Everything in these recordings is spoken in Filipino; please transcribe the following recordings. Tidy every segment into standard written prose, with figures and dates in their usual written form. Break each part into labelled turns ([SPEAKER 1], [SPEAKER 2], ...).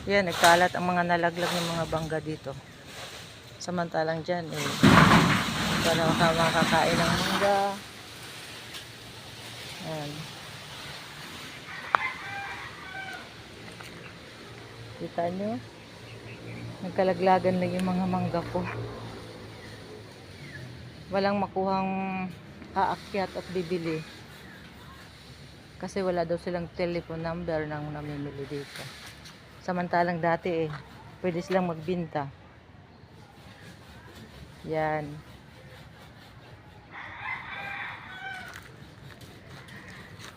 [SPEAKER 1] Yan, nagkalat ang mga nalaglag ng mga bangga dito. Samantalang dyan, para makakain ng mangga. Yan. Kita nyo? Nagkalaglagan lang yung mga mangga ko. Walang makuhang aakyat at bibili. Kasi wala daw silang telephone number ng namimili dito. Samantalang dati pwede silang magbinta. Yan.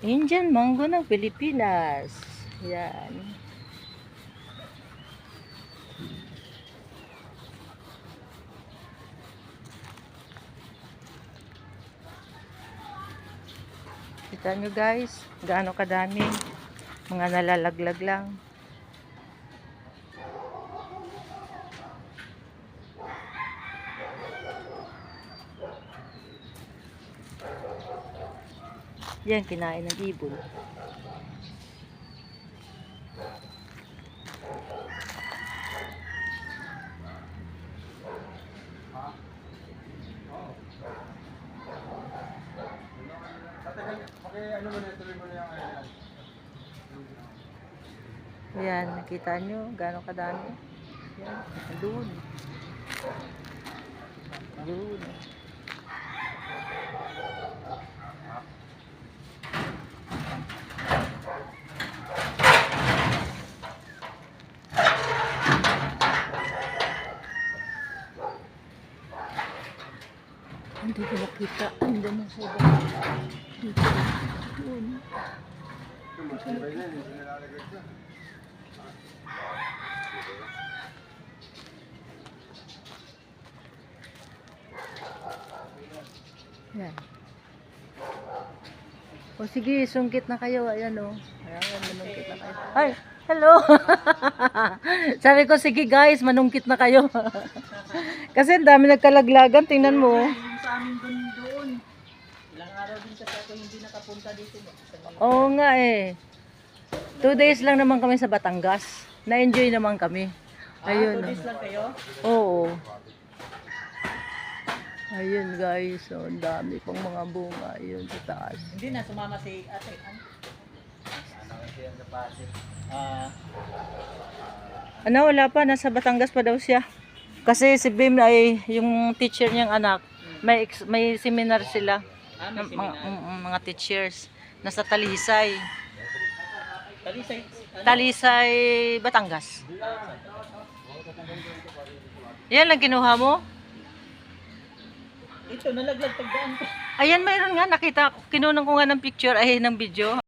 [SPEAKER 1] Indian mango ng Pilipinas. Yan. Kita nyo guys, gaano kadami. Mga nalalaglag lang. Yan, kinain ng ibon. Yan, nakita nyo gaano kadami. Yan, doon. Doon. Hindi ko nakita. Hindi na sa iba. Dito. Doon. Yan. O sige, sungkit na kayo. Ayan o. Ayan, manungkit na kayo. Ay, hello! Sabi ko, sige guys, manungkit na kayo. Kasi ang dami nagkalaglagan. Tingnan mo.
[SPEAKER 2] Sa amin doon. Ilang araw din kasi ako hindi nakapunta dito.
[SPEAKER 1] Oo nga 2 days lang naman kami sa Batangas. Na-enjoy naman kami. Ayun.
[SPEAKER 2] 2 days lang kayo?
[SPEAKER 1] Oo. Ayun guys, ang dami pang mga bunga. Ayun sa taas.
[SPEAKER 2] Hindi na sumama si ate.
[SPEAKER 1] Ano, wala pa. Nasa Batangas pa daw siya. Kasi si Bim ay yung teacher niyang anak. May seminar sila.
[SPEAKER 2] May seminar?
[SPEAKER 1] Mga teachers. Nasa Talisay.
[SPEAKER 2] Talisay?
[SPEAKER 1] Talisay, Batangas. Yan lang kinuha mo?
[SPEAKER 2] Ito, nalaglag tagdaan ko.
[SPEAKER 1] Ayan, mayroon nga. Nakita, kinunan ko nga ng picture, ng video.